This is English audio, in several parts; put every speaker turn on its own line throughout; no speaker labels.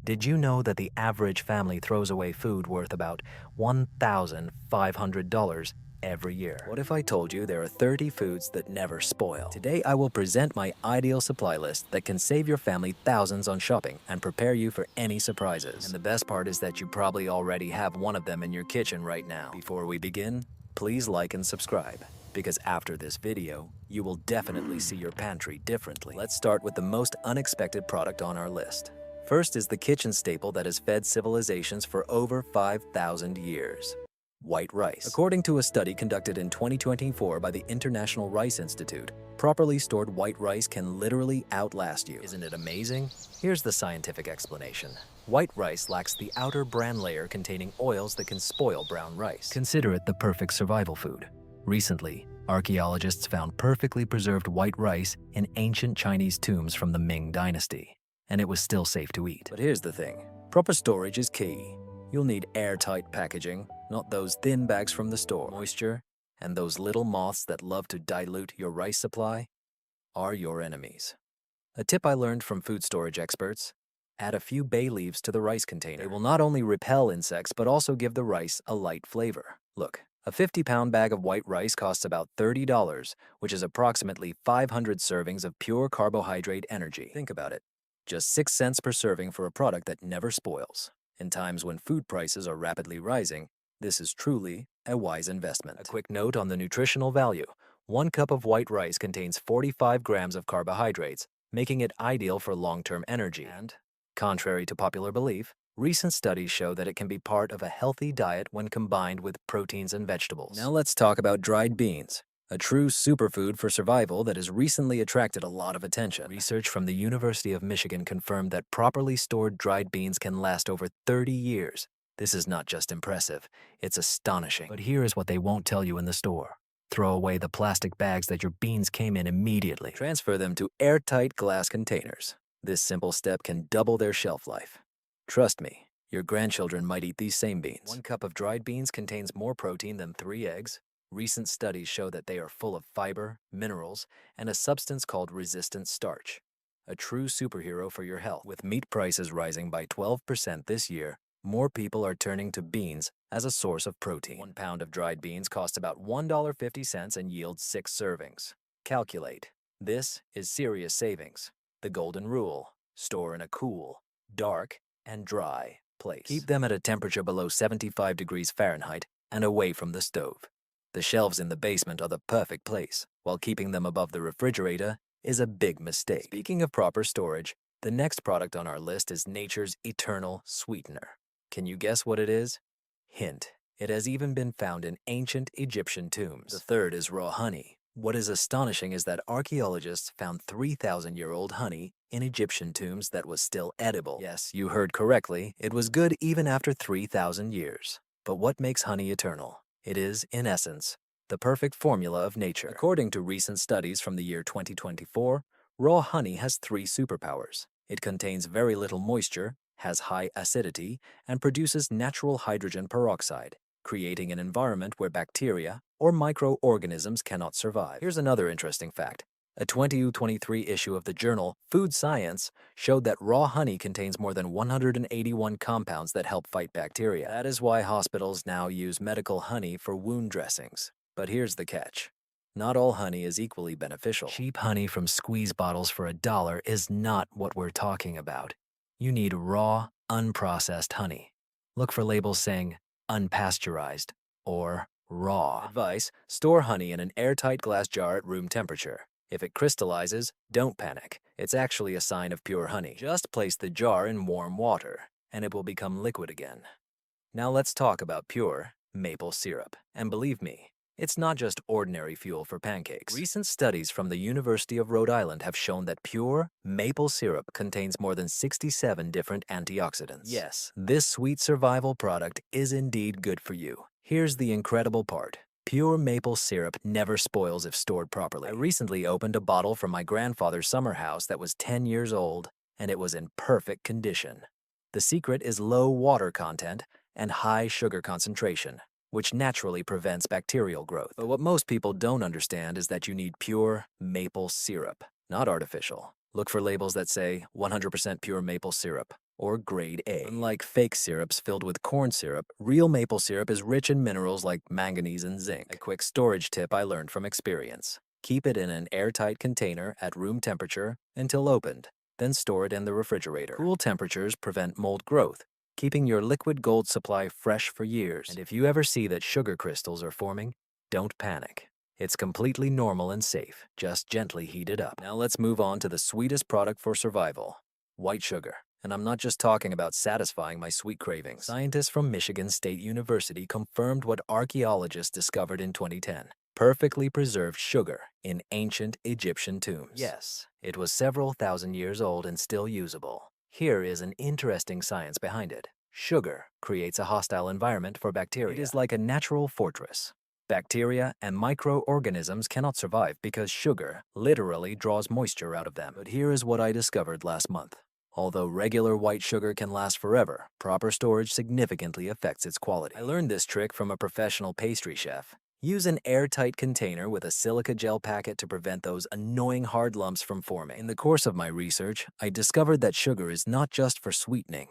Did you know that the average family throws away food worth about $1,500 every year? What if I told you there are 30 foods that never spoil? Today, I will present my ideal supply list that can save your family thousands on shopping and prepare you for any surprises. And the best part is that you probably already have one of them in your kitchen right now. Before we begin, please like and subscribe, because after this video, you will definitely see your pantry differently. Let's start with the most unexpected product on our list. First is the kitchen staple that has fed civilizations for over 5,000 years. White rice. According to a study conducted in 2024 by the International Rice Institute, properly stored white rice can literally outlast you. Isn't it amazing? Here's the scientific explanation. White rice lacks the outer bran layer containing oils that can spoil brown rice. Consider it the perfect survival food. Recently, archaeologists found perfectly preserved white rice in ancient Chinese tombs from the Ming Dynasty, and it was still safe to eat. But here's the thing. Proper storage is key. You'll need airtight packaging, not those thin bags from the store. Moisture and those little moths that love to dilute your rice supply are your enemies. A tip I learned from food storage experts: add a few bay leaves to the rice container. They will not only repel insects, but also give the rice a light flavor. Look, a 50-pound bag of white rice costs about $30, which is approximately 500 servings of pure carbohydrate energy. Think about it. Just 6 cents per serving for a product that never spoils. In times when food prices are rapidly rising, this is truly a wise investment. A quick note on the nutritional value. 1 cup of white rice contains 45 grams of carbohydrates, making it ideal for long-term energy. And, contrary to popular belief, recent studies show that it can be part of a healthy diet when combined with proteins and vegetables. Now let's talk about dried beans, a true superfood for survival that has recently attracted a lot of attention. Research from the University of Michigan confirmed that properly stored dried beans can last over 30 years. This is not just impressive, it's astonishing. But here is what they won't tell you in the store. Throw away the plastic bags that your beans came in immediately. Transfer them to airtight glass containers. This simple step can double their shelf life. Trust me, your grandchildren might eat these same beans. 1 cup of dried beans contains more protein than 3 eggs. Recent studies show that they are full of fiber, minerals, and a substance called resistant starch. A true superhero for your health. With meat prices rising by 12% this year, more people are turning to beans as a source of protein. 1 pound of dried beans costs about $1.50 and yields 6 servings. Calculate. This is serious savings. The golden rule: store in a cool, dark, and dry place. Keep them at a temperature below 75 degrees Fahrenheit and away from the stove. The shelves in the basement are the perfect place, while keeping them above the refrigerator is a big mistake. Speaking of proper storage, the next product on our list is nature's eternal sweetener. Can you guess what it is? Hint: it has even been found in ancient Egyptian tombs. The third is raw honey. What is astonishing is that archaeologists found 3,000-year-old honey in Egyptian tombs that was still edible. Yes, you heard correctly. It was good even after 3,000 years. But what makes honey eternal? It is, in essence, the perfect formula of nature. According to recent studies from the year 2024, raw honey has 3 superpowers. It contains very little moisture, has high acidity, and produces natural hydrogen peroxide, creating an environment where bacteria or microorganisms cannot survive. Here's another interesting fact. A 2023 issue of the journal Food Science showed that raw honey contains more than 181 compounds that help fight bacteria. That is why hospitals now use medical honey for wound dressings. But here's the catch. Not all honey is equally beneficial. Cheap honey from squeeze bottles for $1 is not what we're talking about. You need raw, unprocessed honey. Look for labels saying unpasteurized or raw. Advice: store honey in an airtight glass jar at room temperature. If it crystallizes, don't panic. It's actually a sign of pure honey. Just place the jar in warm water, and it will become liquid again. Now let's talk about pure maple syrup. And believe me, it's not just ordinary fuel for pancakes. Recent studies from the University of Rhode Island have shown that pure maple syrup contains more than 67 different antioxidants. Yes, this sweet survival product is indeed good for you. Here's the incredible part. Pure maple syrup never spoils if stored properly. I recently opened a bottle from my grandfather's summer house that was 10 years old, and it was in perfect condition. The secret is low water content and high sugar concentration, which naturally prevents bacterial growth. But what most people don't understand is that you need pure maple syrup, not artificial. Look for labels that say 100% pure maple syrup or grade A. Unlike fake syrups filled with corn syrup, real maple syrup is rich in minerals like manganese and zinc. A quick storage tip I learned from experience. Keep it in an airtight container at room temperature until opened, then store it in the refrigerator. Cool temperatures prevent mold growth, keeping your liquid gold supply fresh for years. And if you ever see that sugar crystals are forming, don't panic. It's completely normal and safe. Just gently heat it up. Now let's move on to the sweetest product for survival, white sugar. And I'm not just talking about satisfying my sweet cravings. Scientists from Michigan State University confirmed what archaeologists discovered in 2010. Perfectly preserved sugar in ancient Egyptian tombs. Yes, it was several thousand years old and still usable. Here is an interesting science behind it. Sugar creates a hostile environment for bacteria. It is like a natural fortress. Bacteria and microorganisms cannot survive because sugar literally draws moisture out of them. But here is what I discovered last month. Although regular white sugar can last forever, proper storage significantly affects its quality. I learned this trick from a professional pastry chef. Use an airtight container with a silica gel packet to prevent those annoying hard lumps from forming. In the course of my research, I discovered that sugar is not just for sweetening.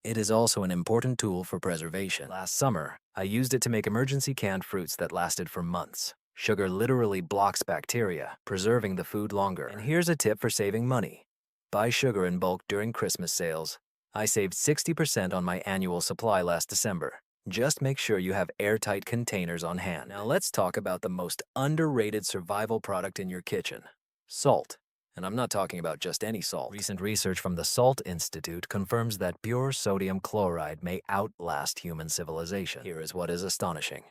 It is also an important tool for preservation. Last summer, I used it to make emergency canned fruits that lasted for months. Sugar literally blocks bacteria, preserving the food longer. And here's a tip for saving money. Buy sugar in bulk during Christmas sales. I saved 60% on my annual supply last December. Just make sure you have airtight containers on hand. Now let's talk about the most underrated survival product in your kitchen, salt. And I'm not talking about just any salt. Recent research from the Salt Institute confirms that pure sodium chloride may outlast human civilization. Here is what is astonishing.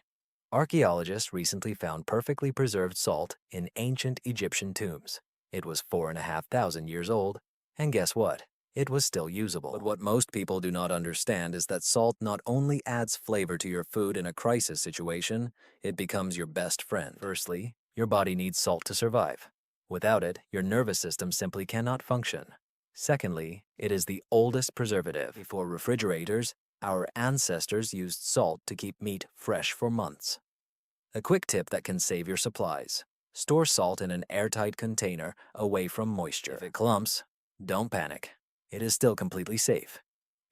Archaeologists recently found perfectly preserved salt in ancient Egyptian tombs. It was 4,500 years old, and guess what? It was still usable. But what most people do not understand is that salt not only adds flavor to your food in a crisis situation, it becomes your best friend. Firstly, your body needs salt to survive. Without it, your nervous system simply cannot function. Secondly, it is the oldest preservative. Before refrigerators, our ancestors used salt to keep meat fresh for months. A quick tip that can save your supplies. Store salt in an airtight container away from moisture. If it clumps, don't panic. It is still completely safe.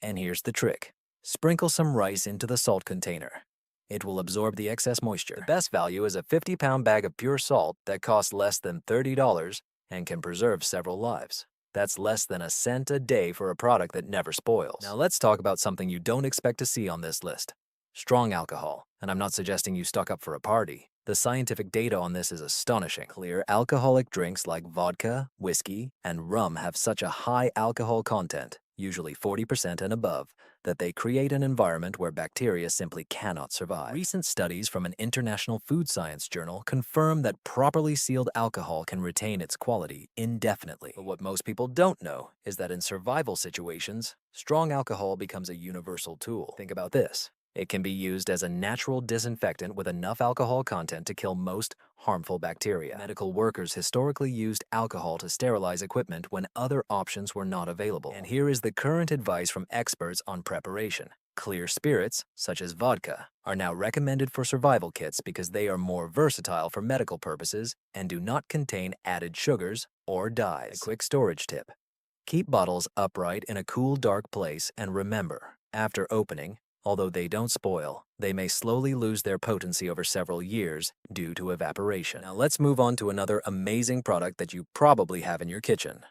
And here's the trick. Sprinkle some rice into the salt container. It will absorb the excess moisture. The best value is a 50-pound bag of pure salt that costs less than $30 and can preserve several lives. That's less than a cent a day for a product that never spoils. Now let's talk about something you don't expect to see on this list. Strong alcohol. And I'm not suggesting you stock up for a party. The scientific data on this is astonishing. Clear alcoholic drinks like vodka, whiskey, and rum have such a high alcohol content, usually 40% and above, that they create an environment where bacteria simply cannot survive. Recent studies from an international food science journal confirm that properly sealed alcohol can retain its quality indefinitely. But what most people don't know is that in survival situations, strong alcohol becomes a universal tool. Think about this. It can be used as a natural disinfectant with enough alcohol content to kill most harmful bacteria. Medical workers historically used alcohol to sterilize equipment when other options were not available. And here is the current advice from experts on preparation. Clear spirits, such as vodka, are now recommended for survival kits because they are more versatile for medical purposes and do not contain added sugars or dyes. A quick storage tip. Keep bottles upright in a cool, dark place, and remember, after opening, although they don't spoil, they may slowly lose their potency over several years due to evaporation. Now let's move on to another amazing product that you probably have in your kitchen.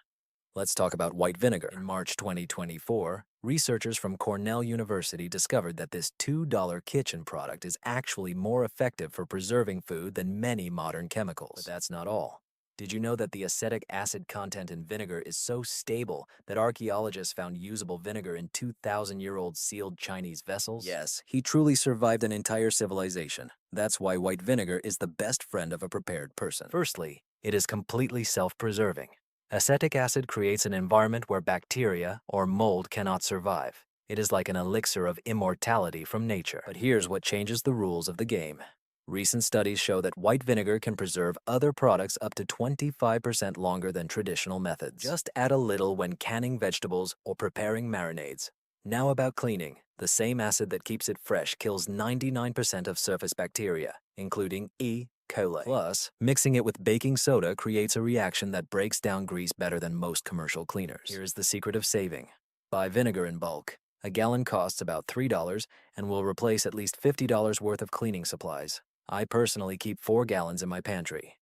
Let's talk about white vinegar. In March 2024, researchers from Cornell University discovered that this $2 kitchen product is actually more effective for preserving food than many modern chemicals. But that's not all. Did you know that the acetic acid content in vinegar is so stable that archaeologists found usable vinegar in 2,000-year-old sealed Chinese vessels? Yes, he truly survived an entire civilization. That's why white vinegar is the best friend of a prepared person. Firstly, it is completely self-preserving. Acetic acid creates an environment where bacteria or mold cannot survive. It is like an elixir of immortality from nature. But here's what changes the rules of the game. Recent studies show that white vinegar can preserve other products up to 25% longer than traditional methods. Just add a little when canning vegetables or preparing marinades. Now about cleaning. The same acid that keeps it fresh kills 99% of surface bacteria, including E. coli. Plus, mixing it with baking soda creates a reaction that breaks down grease better than most commercial cleaners. Here's the secret of saving. Buy vinegar in bulk. A gallon costs about $3 and will replace at least $50 worth of cleaning supplies. I personally keep 4 gallons in my pantry.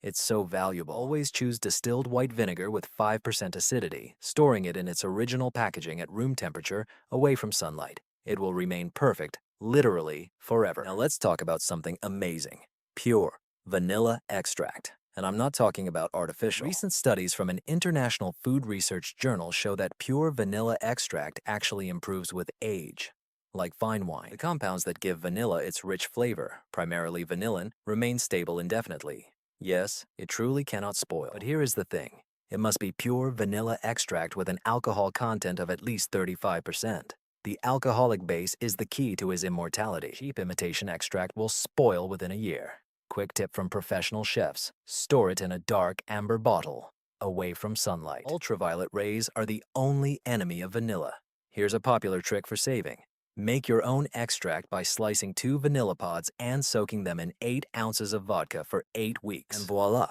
It's so valuable. Always choose distilled white vinegar with 5% acidity, storing it in its original packaging at room temperature away from sunlight. It will remain perfect, literally, forever. Now let's talk about something amazing. Pure vanilla extract. And I'm not talking about artificial. Recent studies from an international food research journal show that pure vanilla extract actually improves with age. Like fine wine, the compounds that give vanilla its rich flavor, primarily vanillin, remain stable indefinitely. Yes, it truly cannot spoil. But here is the thing. It must be pure vanilla extract with an alcohol content of at least 35%. The alcoholic base is the key to his immortality. Cheap imitation extract will spoil within a year. Quick tip from professional chefs. Store it in a dark amber bottle, away from sunlight. Ultraviolet rays are the only enemy of vanilla. Here's a popular trick for saving. Make your own extract by slicing 2 vanilla pods and soaking them in 8 ounces of vodka for 8 weeks. And voila!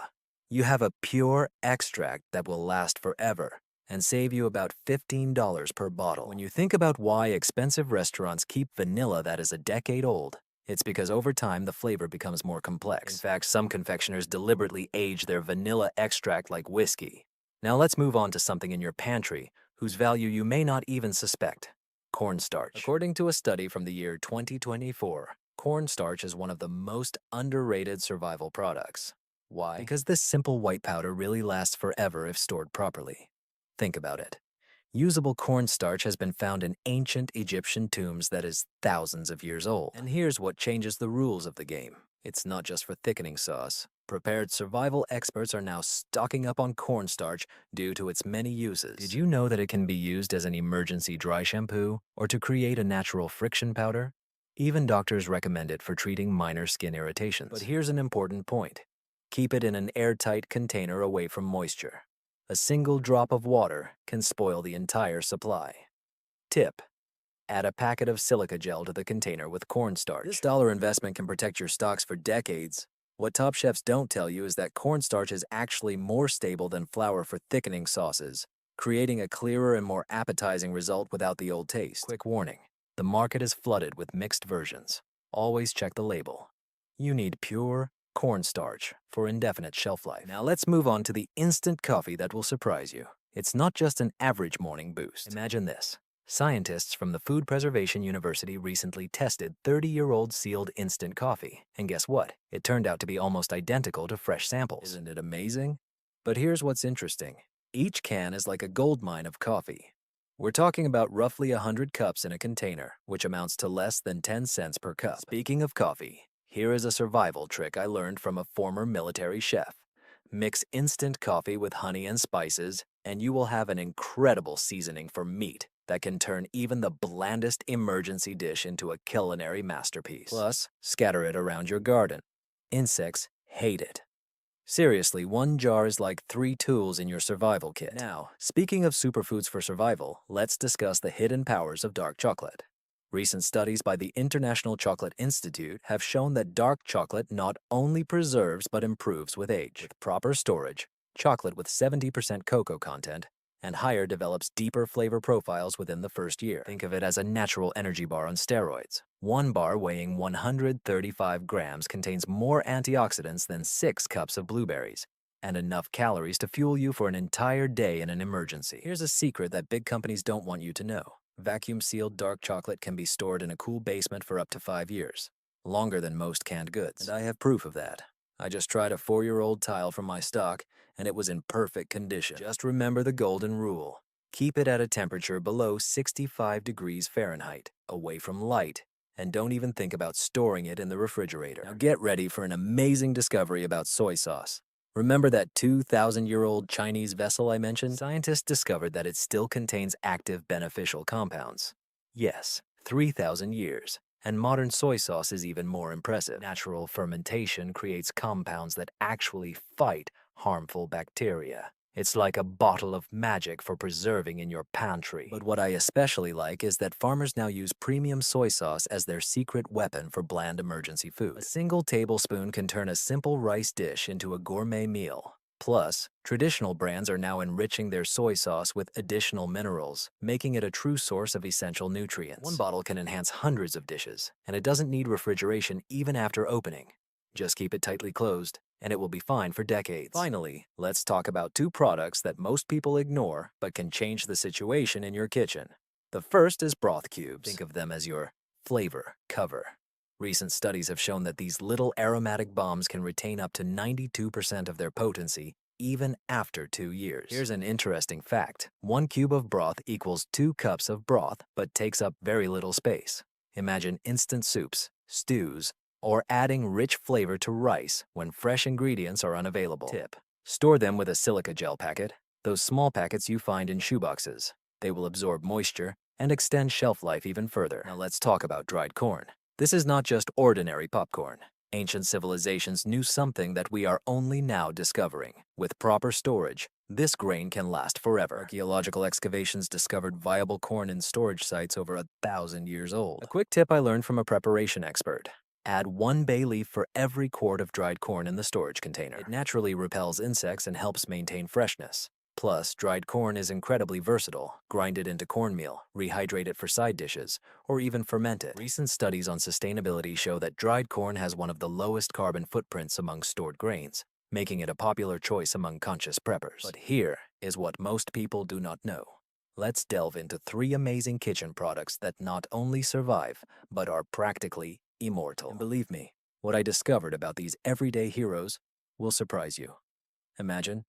You have a pure extract that will last forever and save you about $15 per bottle. When you think about why expensive restaurants keep vanilla that is a decade old, it's because over time the flavor becomes more complex. In fact, some confectioners deliberately age their vanilla extract like whiskey. Now let's move on to something in your pantry whose value you may not even suspect. Cornstarch. According to a study from the year 2024, cornstarch is one of the most underrated survival products. Why? Because this simple white powder really lasts forever if stored properly. Think about it. Usable cornstarch has been found in ancient Egyptian tombs that is thousands of years old. And here's what changes the rules of the game. It's not just for thickening sauce. Prepared survival experts are now stocking up on cornstarch due to its many uses. Did you know that it can be used as an emergency dry shampoo or to create a natural friction powder? Even doctors recommend it for treating minor skin irritations. But here's an important point. Keep it in an airtight container away from moisture. A single drop of water can spoil the entire supply. Tip: add a packet of silica gel to the container with cornstarch. This dollar investment can protect your stocks for decades. What top chefs don't tell you is that cornstarch is actually more stable than flour for thickening sauces, creating a clearer and more appetizing result without the old taste. Quick warning: the market is flooded with mixed versions. Always check the label. You need pure cornstarch for indefinite shelf life. Now let's move on to the instant coffee that will surprise you. It's not just an average morning boost. Imagine this. Scientists from the Food Preservation University recently tested 30-year-old sealed instant coffee. And guess what? It turned out to be almost identical to fresh samples. Isn't it amazing? But here's what's interesting. Each can is like a gold mine of coffee. We're talking about roughly 100 cups in a container, which amounts to less than 10 cents per cup. Speaking of coffee, here is a survival trick I learned from a former military chef. Mix instant coffee with honey and spices, and you will have an incredible seasoning for meat that can turn even the blandest emergency dish into a culinary masterpiece. Plus, scatter it around your garden. Insects hate it. Seriously, 1 jar is like 3 tools in your survival kit. Now, speaking of superfoods for survival, let's discuss the hidden powers of dark chocolate. Recent studies by the International Chocolate Institute have shown that dark chocolate not only preserves but improves with age. With proper storage, chocolate with 70% cocoa content and higher develops deeper flavor profiles within the first year. Think of it as a natural energy bar on steroids. 1 bar weighing 135 grams contains more antioxidants than 6 cups of blueberries, and enough calories to fuel you for an entire day in an emergency. Here's a secret that big companies don't want you to know. Vacuum-sealed dark chocolate can be stored in a cool basement for up to 5 years, longer than most canned goods. And I have proof of that. I just tried a 4-year-old tile from my stock, and it was in perfect condition. Just remember the golden rule. Keep it at a temperature below 65 degrees Fahrenheit, away from light, and don't even think about storing it in the refrigerator. Now get ready for an amazing discovery about soy sauce. Remember that 2,000-year-old Chinese vessel I mentioned? Scientists discovered that it still contains active beneficial compounds. Yes, 3,000 years. And modern soy sauce is even more impressive. Natural fermentation creates compounds that actually fight harmful bacteria. It's like a bottle of magic for preserving in your pantry. But what I especially like is that farmers now use premium soy sauce as their secret weapon for bland emergency food. A single tablespoon can turn a simple rice dish into a gourmet meal. Plus, traditional brands are now enriching their soy sauce with additional minerals, making it a true source of essential nutrients. One bottle can enhance hundreds of dishes, and it doesn't need refrigeration even after opening. Just keep it tightly closed, and it will be fine for decades. Finally, let's talk about two products that most people ignore but can change the situation in your kitchen. The first is broth cubes. Think of them as your flavor cover. Recent studies have shown that these little aromatic bombs can retain up to 92% of their potency even after 2 years. Here's an interesting fact. 1 cube of broth equals 2 cups of broth, but takes up very little space. Imagine instant soups, stews, or adding rich flavor to rice when fresh ingredients are unavailable. Tip: store them with a silica gel packet, those small packets you find in shoeboxes. They will absorb moisture and extend shelf life even further. Now let's talk about dried corn. This is not just ordinary popcorn. Ancient civilizations knew something that we are only now discovering. With proper storage, this grain can last forever. Archaeological excavations discovered viable corn in storage sites over 1,000 years old. A quick tip I learned from a preparation expert: add 1 bay leaf for every quart of dried corn in the storage container. It naturally repels insects and helps maintain freshness. Plus, dried corn is incredibly versatile. Grind it into cornmeal, rehydrate it for side dishes, or even ferment it. Recent studies on sustainability show that dried corn has one of the lowest carbon footprints among stored grains, making it a popular choice among conscious preppers. But here is what most people do not know. Let's delve into 3 amazing kitchen products that not only survive, but are practically immortal. And believe me, what I discovered about these everyday heroes will surprise you. Imagine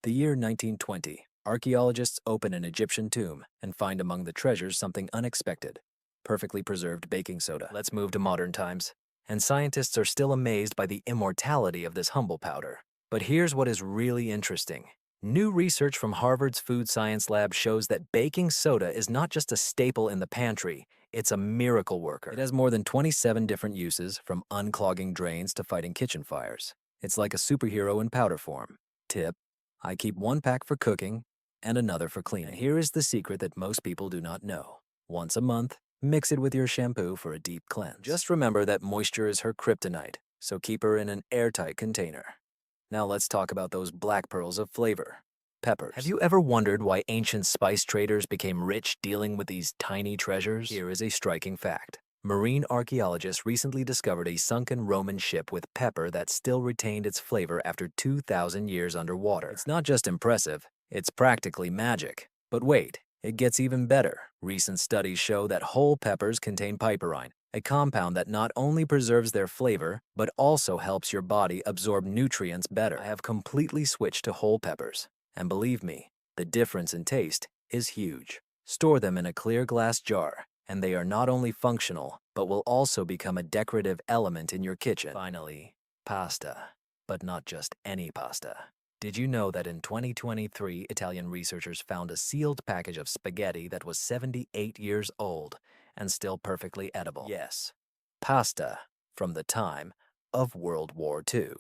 the year 1920. Archaeologists open an Egyptian tomb and find among the treasures something unexpected: perfectly preserved baking soda. Let's move to modern times, and scientists are still amazed by the immortality of this humble powder. But here's what is really interesting. New research from Harvard's Food Science Lab shows that baking soda is not just a staple in the pantry, it's a miracle worker. It has more than 27 different uses, from unclogging drains to fighting kitchen fires. It's like a superhero in powder form. Tip: I keep 1 pack for cooking and another for cleaning. And here is the secret that most people do not know. Once a month, mix it with your shampoo for a deep cleanse. Just remember that moisture is her kryptonite, so keep her in an airtight container. Now let's talk about those black pearls of flavor: peppers. Have you ever wondered why ancient spice traders became rich dealing with these tiny treasures? Here is a striking fact. Marine archaeologists recently discovered a sunken Roman ship with pepper that still retained its flavor after 2,000 years underwater. It's not just impressive, it's practically magic. But wait, it gets even better. Recent studies show that whole peppers contain piperine, a compound that not only preserves their flavor, but also helps your body absorb nutrients better. I have completely switched to whole peppers, and believe me, the difference in taste is huge. Store them in a clear glass jar, and they are not only functional, but will also become a decorative element in your kitchen. Finally, pasta. But not just any pasta. Did you know that in 2023, Italian researchers found a sealed package of spaghetti that was 78 years old and still perfectly edible? Yes, pasta from the time of World War II.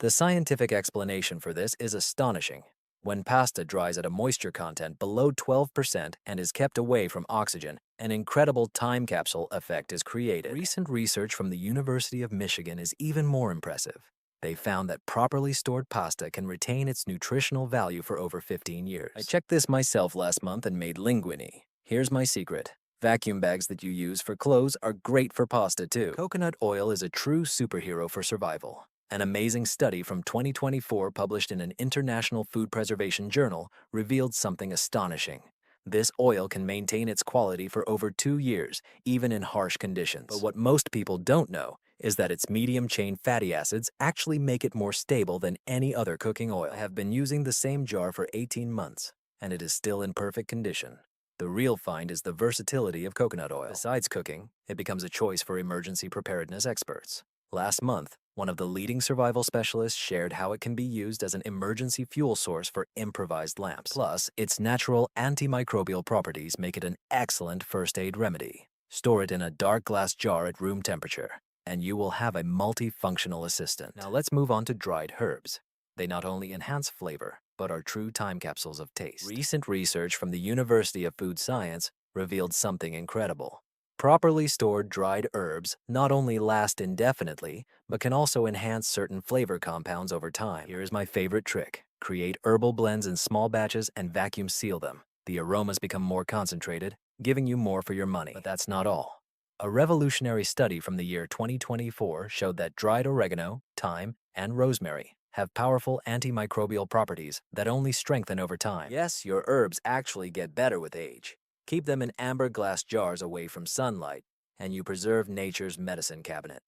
The scientific explanation for this is astonishing. When pasta dries at a moisture content below 12% and is kept away from oxygen, an incredible time capsule effect is created. Recent research from the University of Michigan is even more impressive. They found that properly stored pasta can retain its nutritional value for over 15 years. I checked this myself last month and made linguine. Here's my secret. Vacuum bags that you use for clothes are great for pasta too. Coconut oil is a true superhero for survival. An amazing study from 2024 published in an international food preservation journal revealed something astonishing. This oil can maintain its quality for over 2 years, even in harsh conditions. But what most people don't know is that its medium-chain fatty acids actually make it more stable than any other cooking oil. I have been using the same jar for 18 months, and it is still in perfect condition. The real find is the versatility of coconut oil. Besides cooking, it becomes a choice for emergency preparedness experts. Last month, one of the leading survival specialists shared how it can be used as an emergency fuel source for improvised lamps. Plus, its natural antimicrobial properties make it an excellent first aid remedy. Store it in a dark glass jar at room temperature, and you will have a multifunctional assistant. Now let's move on to dried herbs. They not only enhance flavor, but are true time capsules of taste. Recent research from the University of Food Science revealed something incredible. Properly stored dried herbs not only last indefinitely, but can also enhance certain flavor compounds over time. Here is my favorite trick. Create herbal blends in small batches and vacuum seal them. The aromas become more concentrated, giving you more for your money. But that's not all. A revolutionary study from the year 2024 showed that dried oregano, thyme, and rosemary have powerful antimicrobial properties that only strengthen over time. Yes, your herbs actually get better with age. Keep them in amber glass jars away from sunlight, and you preserve nature's medicine cabinet.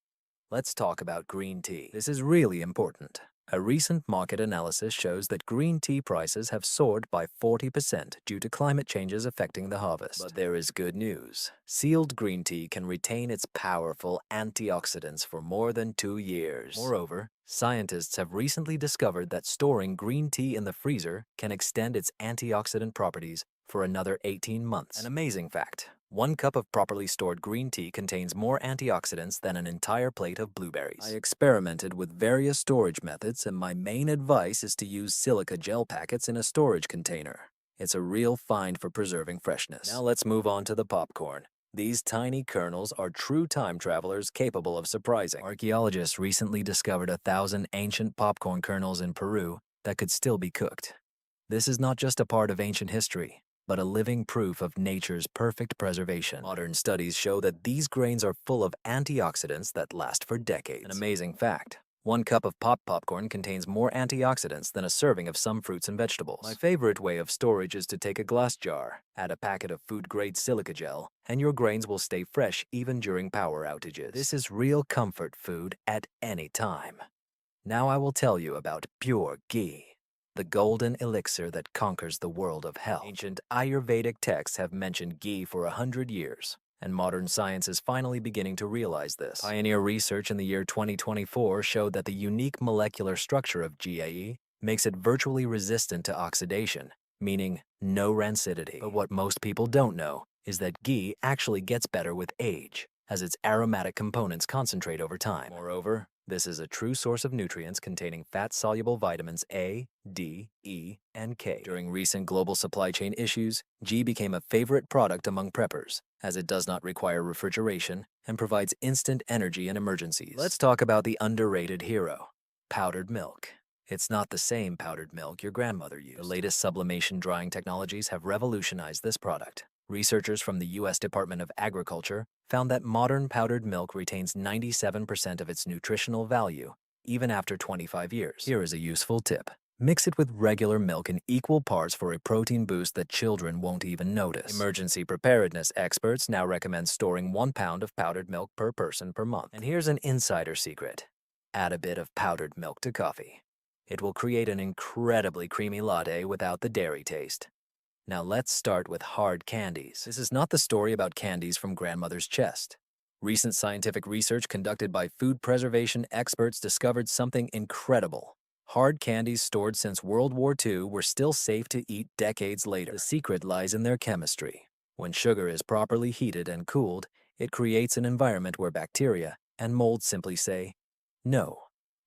Let's talk about green tea. This is really important. A recent market analysis shows that green tea prices have soared by 40% due to climate changes affecting the harvest. But there is good news. Sealed green tea can retain its powerful antioxidants for more than 2 years. Moreover, scientists have recently discovered that storing green tea in the freezer can extend its antioxidant properties for another 18 months. An amazing fact. 1 cup of properly stored green tea contains more antioxidants than an entire plate of blueberries. I experimented with various storage methods, and my main advice is to use silica gel packets in a storage container. It's a real find for preserving freshness. Now let's move on to the popcorn. These tiny kernels are true time travelers capable of surprising. Archaeologists recently discovered 1,000 ancient popcorn kernels in Peru that could still be cooked. This is not just a part of ancient history, but a living proof of nature's perfect preservation. Modern studies show that these grains are full of antioxidants that last for decades. An amazing fact. 1 cup of popcorn contains more antioxidants than a serving of some fruits and vegetables. My favorite way of storage is to take a glass jar, add a packet of food-grade silica gel, and your grains will stay fresh even during power outages. This is real comfort food at any time. Now I will tell you about pure ghee, the golden elixir that conquers the world of health. Ancient Ayurvedic texts have mentioned ghee for 100 years, and modern science is finally beginning to realize this. Pioneer research in the year 2024 showed that the unique molecular structure of ghee makes it virtually resistant to oxidation, meaning no rancidity. But what most people don't know is that ghee actually gets better with age, as its aromatic components concentrate over time. Moreover, this is a true source of nutrients containing fat-soluble vitamins A, D, E, and K. During recent global supply chain issues, ghee became a favorite product among preppers, as it does not require refrigeration and provides instant energy in emergencies. Let's talk about the underrated hero, powdered milk. It's not the same powdered milk your grandmother used. The latest sublimation drying technologies have revolutionized this product. Researchers from the U.S. Department of Agriculture found that modern powdered milk retains 97% of its nutritional value, even after 25 years. Here is a useful tip. Mix it with regular milk in equal parts for a protein boost that children won't even notice. Emergency preparedness experts now recommend storing 1 pound of powdered milk per person per month. And here's an insider secret. Add a bit of powdered milk to coffee. It will create an incredibly creamy latte without the dairy taste. Now let's start with hard candies. This is not the story about candies from grandmother's chest. Recent scientific research conducted by food preservation experts discovered something incredible. Hard candies stored since World War II were still safe to eat decades later. The secret lies in their chemistry. When sugar is properly heated and cooled, it creates an environment where bacteria and mold simply say, "No,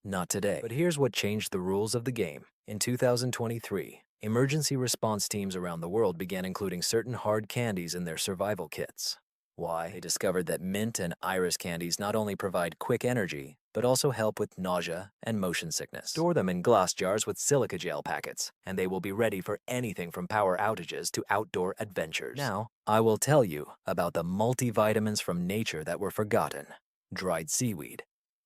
not today." But here's what changed the rules of the game. In 2023, emergency response teams around the world began including certain hard candies in their survival kits. Why? They discovered that mint and iris candies not only provide quick energy, but also help with nausea and motion sickness. Store them in glass jars with silica gel packets, and they will be ready for anything from power outages to outdoor adventures. Now, I will tell you about the multivitamins from nature that were forgotten. Dried seaweed.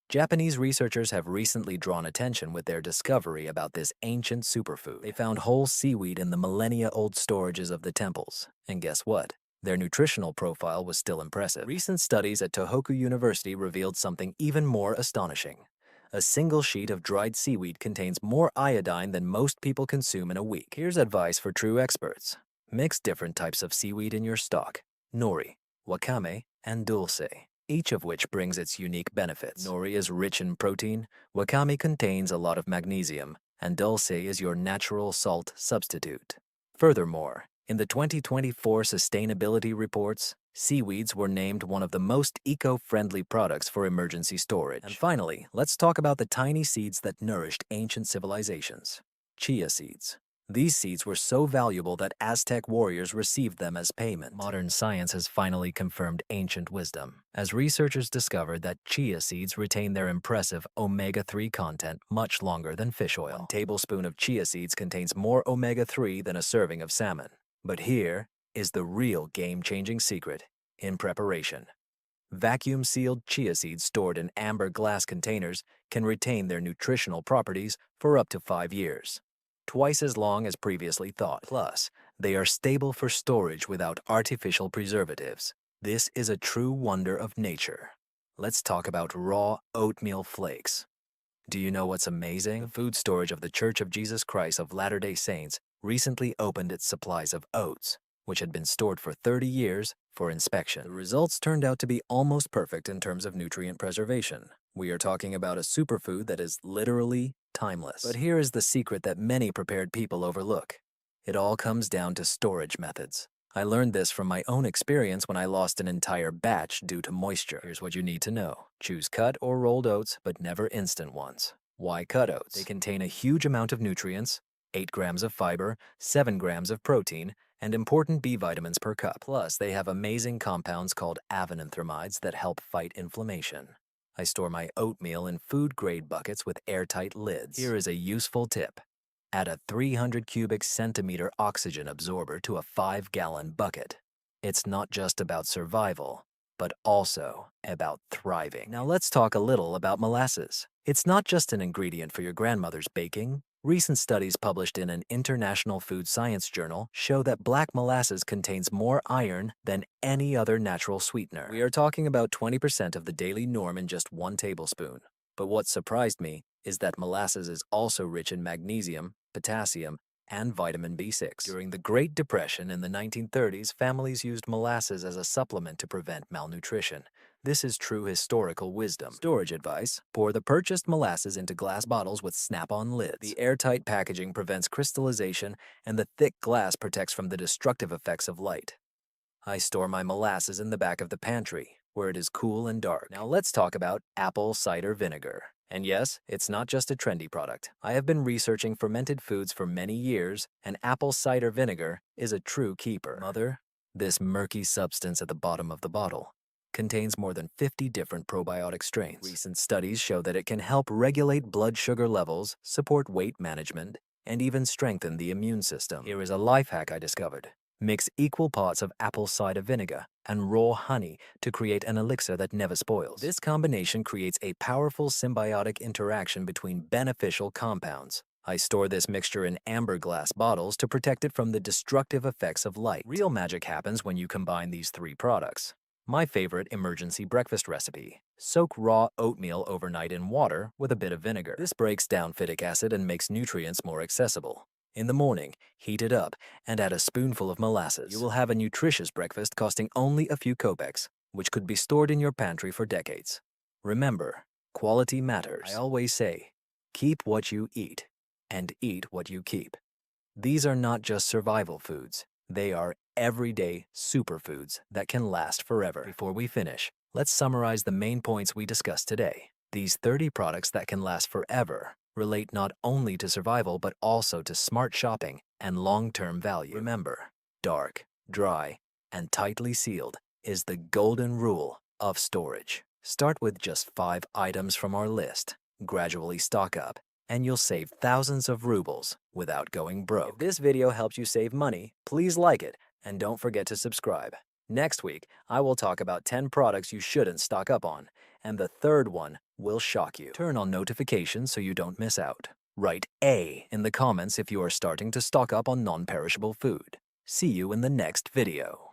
Japanese researchers have recently drawn attention with their discovery about this ancient superfood. They found whole seaweed in the millennia-old storages of the temples. And guess what? Their nutritional profile was still impressive. Recent studies at Tohoku University revealed something even more astonishing. A single sheet of dried seaweed contains more iodine than most people consume in a week. Here's advice for true experts. Mix different types of seaweed in your stock: nori, wakame, and dulce, each of which brings its unique benefits. Nori is rich in protein, wakame contains a lot of magnesium, and dulce is your natural salt substitute. Furthermore, in the 2024 sustainability reports, seaweeds were named one of the most eco-friendly products for emergency storage. And finally, let's talk about the tiny seeds that nourished ancient civilizations. Chia seeds. These seeds were so valuable that Aztec warriors received them as payment. Modern science has finally confirmed ancient wisdom, as researchers discovered that chia seeds retain their impressive omega-3 content much longer than fish oil. 1 tablespoon of chia seeds contains more omega-3 than a serving of salmon. But here is the real game-changing secret in preparation. Vacuum-sealed chia seeds stored in amber glass containers can retain their nutritional properties for up to 5 years, twice as long as previously thought. Plus, they are stable for storage without artificial preservatives. This is a true wonder of nature. Let's talk about raw oatmeal flakes. Do you know what's amazing? The food storage of the Church of Jesus Christ of Latter-day Saints recently opened its supplies of oats, which had been stored for 30 years, for inspection. The results turned out to be almost perfect in terms of nutrient preservation. We are talking about a superfood that is literally timeless. But here is the secret that many prepared people overlook. It all comes down to storage methods. I learned this from my own experience when I lost an entire batch due to moisture. Here's what you need to know. Choose cut or rolled oats, but never instant ones. Why cut oats? They contain a huge amount of nutrients, 8 grams of fiber, 7 grams of protein, and important B vitamins per cup. Plus, they have amazing compounds called avenanthramides that help fight inflammation. I store my oatmeal in food-grade buckets with airtight lids. Here is a useful tip. Add a 300 cubic centimeter oxygen absorber to a 5-gallon bucket. It's not just about survival, but also about thriving. Now let's talk a little about molasses. It's not just an ingredient for your grandmother's baking. Recent studies published in an international food science journal show that black molasses contains more iron than any other natural sweetener. We are talking about 20% of the daily norm in just 1 tablespoon. But what surprised me is that molasses is also rich in magnesium, potassium, and vitamin B6. During the Great Depression in the 1930s, families used molasses as a supplement to prevent malnutrition. This is true historical wisdom. Storage advice: pour the purchased molasses into glass bottles with snap-on lids. The airtight packaging prevents crystallization, and the thick glass protects from the destructive effects of light. I store my molasses in the back of the pantry, where it is cool and dark. Now let's talk about apple cider vinegar. And yes, it's not just a trendy product. I have been researching fermented foods for many years, and apple cider vinegar is a true keeper. Mother, this murky substance at the bottom of the bottle contains more than 50 different probiotic strains. Recent studies show that it can help regulate blood sugar levels, support weight management, and even strengthen the immune system. Here is a life hack I discovered. Mix equal parts of apple cider vinegar and raw honey to create an elixir that never spoils. This combination creates a powerful symbiotic interaction between beneficial compounds. I store this mixture in amber glass bottles to protect it from the destructive effects of light. Real magic happens when you combine these 3 products. My favorite emergency breakfast recipe: soak raw oatmeal overnight in water with a bit of vinegar. This breaks down phytic acid and makes nutrients more accessible. In the morning, heat it up and add a spoonful of molasses. You will have a nutritious breakfast costing only a few kopecks, which could be stored in your pantry for decades. Remember, quality matters. I always say, keep what you eat and eat what you keep. These are not just survival foods. They are everyday superfoods that can last forever. Before we finish, let's summarize the main points we discussed today. These 30 products that can last forever relate not only to survival but also to smart shopping and long-term value. Remember, dark, dry, and tightly sealed is the golden rule of storage. Start with just 5 items from our list. Gradually stock up, and you'll save thousands of rubles without going broke. If this video helps you save money, please like it, and don't forget to subscribe. Next week, I will talk about 10 products you shouldn't stock up on, and the third one will shock you. Turn on notifications so you don't miss out. Write A in the comments if you are starting to stock up on non-perishable food. See you in the next video.